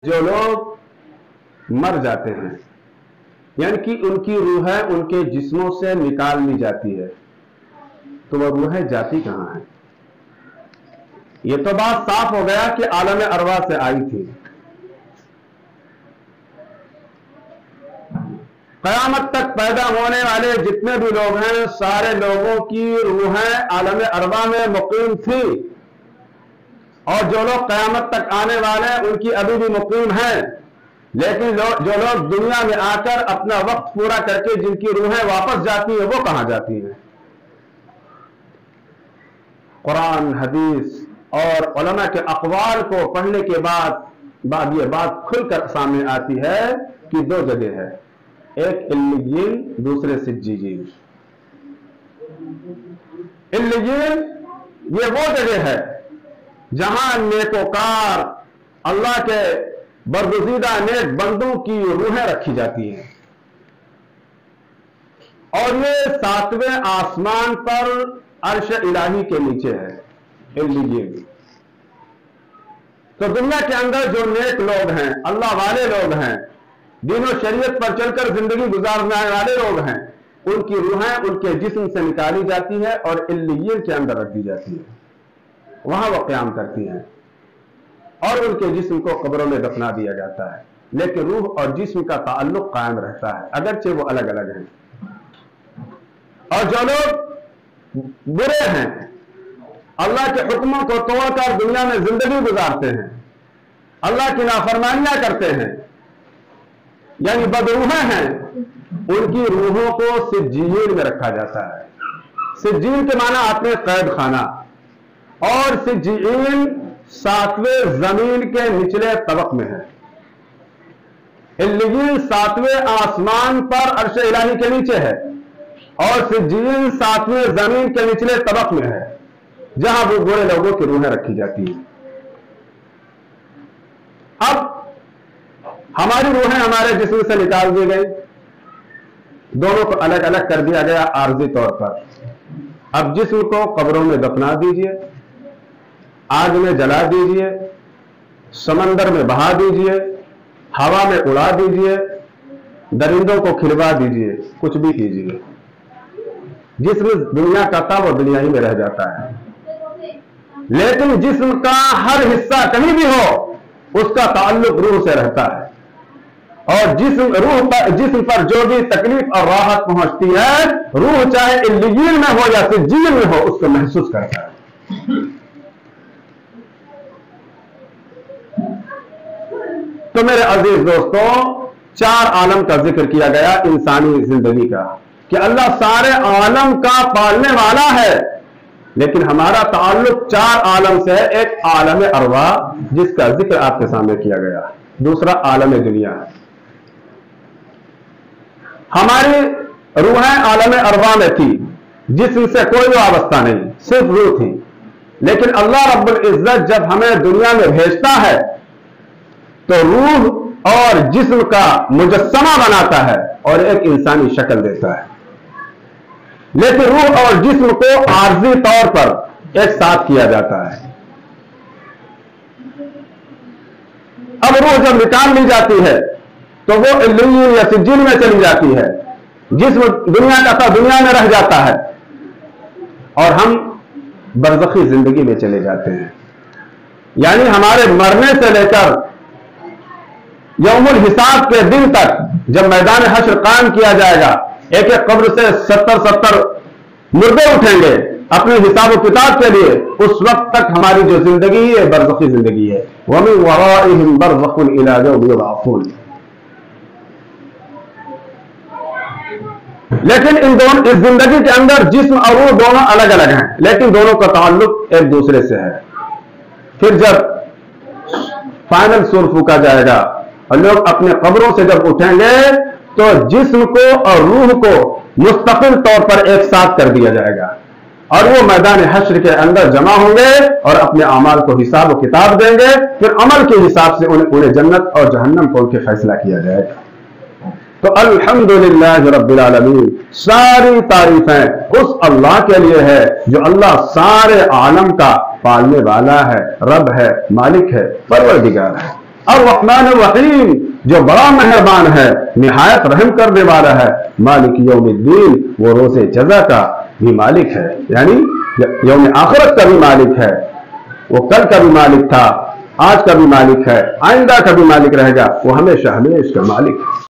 جو لوگ مر جاتے ہیں یعنی کہ ان کی روحیں ان کے جسموں سے نکال لی جاتی ہے تو وہ روحیں جاتی کہاں ہیں؟ یہ تو بات صاف ہو گیا کہ عالم ارواح سے آئی تھی۔ قیامت تک پیدا ہونے والے جتنے بھی لوگ ہیں سارے لوگوں کی روحیں عالم ارواح میں مقیم تھی، اور جو لوگ قیامت تک آنے والے ہیں ان کی ابھی بھی مقیم ہیں، لیکن جو لوگ دنیا میں آ کر اپنا وقت پورا کر کے جن کی روحیں واپس جاتی ہیں وہ کہاں جاتی ہیں؟ قرآن، حدیث اور علماء کے اقوال کو پڑھنے کے بعد یہ بات کھل کر سامنے آتی ہے کہ دو جگہ ہے، ایک علیین، دوسرے سجین۔ علیین یہ وہ جگہ ہے جہاں نیکوکار اللہ کے برگزیدہ نیک بندوں کی روحیں رکھی جاتی ہیں، اور یہ 7ویں آسمان پر عرش الہی کے نیچے ہے علیین۔ تو دنیا کے اندر جو نیک لوگ ہیں، اللہ والے لوگ ہیں، دین و شریعت پر چل کر زندگی گزارنے والے لوگ ہیں، ان کی روحیں ان کے جسم سے نکالی جاتی ہے اور علیین کے اندر رکھ دی جاتی ہے، وہاں وہ قیام کرتی ہیں اور ان کے جسم کو قبروں میں دفنا دیا جاتا ہے، لیکن روح اور جسم کا تعلق قائم رہتا ہے اگرچہ وہ الگ الگ ہیں۔ اور جو لوگ برے ہیں، اللہ کے حکموں کو توڑ کر دنیا میں زندگی گزارتے ہیں، اللہ کی نافرمانیاں کرتے ہیں، یعنی بدروحیں ہیں، ان کی روحوں کو سجین میں رکھا جاتا ہے۔ سجین کے معنی آتے ہیں قید خانہ، اور سجین 7ویں زمین کے نچلے طبق میں ہے۔ علیین 7ویں آسمان پر عرش الہی کے نیچے ہے، اور سجین 7ویں زمین کے نچلے طبق میں ہے جہاں وہ برے لوگوں کی روحیں رکھی جاتی ہیں۔ اب ہماری روحیں ہمارے جسم سے نکال دی گئی، دونوں کو الگ الگ کر دیا گیا عارضی طور پر۔ اب جسم کو قبروں میں دفنا دیجئے، آگ میں جلا دیجئے، سمندر میں بہا دیجئے، ہوا میں اڑا دیجئے، درندوں کو کھلوا دیجئے، کچھ بھی کیجئے، جسم دنیا کا تھا وہ دنیا ہی میں رہ جاتا ہے، لیکن جسم کا ہر حصہ کہیں بھی ہو اس کا تعلق روح سے رہتا ہے، اور جسم پر جو بھی تکلیف اور راحت پہنچتی ہے روح چاہے علیین میں ہو یا سجین میں ہو اس کو محسوس کرتا ہے۔ تو میرے عزیز دوستوں، 4 عالم کا ذکر کیا گیا انسانی زندگی کا، کہ اللہ سارے عالم کا پالنے والا ہے، لیکن ہمارا تعلق 4 عالم سے ہے۔ ایک عالم ارواح جس کا ذکر آپ کے سامنے کیا گیا، دوسرا عالم دنیا ہے۔ ہماری روحیں عالم ارواح میں تھی، جسم سے کوئی وابستہ نہیں، صرف روح تھی، لیکن اللہ رب العزت جب ہمیں دنیا میں بھیجتا ہے تو روح اور جسم کا مجسمہ بناتا ہے اور ایک انسانی شکل دیتا ہے، لیکن روح اور جسم کو عارضی طور پر ایک ساتھ کیا جاتا ہے۔ اب روح جب نکال لی جاتی ہے تو وہ علیین یا سجین میں چلی جاتی ہے، جسم دنیا کا تھا دنیا میں رہ جاتا ہے، اور ہم برزخی زندگی میں چلے جاتے ہیں، یعنی ہمارے مرنے سے لے کر یوم الحساب کے دن تک جب میدان حشر قائم کیا جائے گا، ایک ایک قبر سے 70 مردے اٹھیں گے اپنے حساب و کتاب کے لیے، اس وقت تک ہماری جو زندگی ہے برزخی زندگی ہے۔ وَمِن وَرَائِهِمْ بَرْزَخٌ إِلَىٰ يَوْمِ يُبْعَثُونَ۔ لیکن اس زندگی کے اندر جسم اور روح دونوں الگ الگ ہیں، لیکن دونوں کا تعلق ایک دوسرے سے ہے۔ پھر جب فائنل سور پھونکا جائے گا اور لوگ اپنے قبروں سے جب اٹھیں گے تو جسم کو اور روح کو مستقل طور پر ایک ساتھ کر دیا جائے گا، اور وہ میدان حشر کے اندر جمع ہوں گے اور اپنے اعمال کو حساب و کتاب دیں گے، پھر عمل کے حساب سے انہیں جنت اور جہنم کو ان کے فیصلہ کیا جائے گا۔ تو الحمدللہ رب العالمین، ساری تعریفیں اس اللہ کے لیے ہے جو اللہ سارے عالم کا پالنے والا ہے، رب ہے، مالک ہے، پروردگار ہے۔ الرحمن الرحیم، جو بڑا مہربان ہے، نہایت رحم کرنے والا ہے، مالک یوم الدین، وہ روز جزا کا بھی مالک ہے، یعنی یوم آخرت کا بھی مالک ہے۔ وہ کل کا بھی مالک تھا، آج کا بھی مالک ہے، آئندہ کا بھی مالک رہے گا، وہ ہمیشہ ہمیشہ کا مالک ہے۔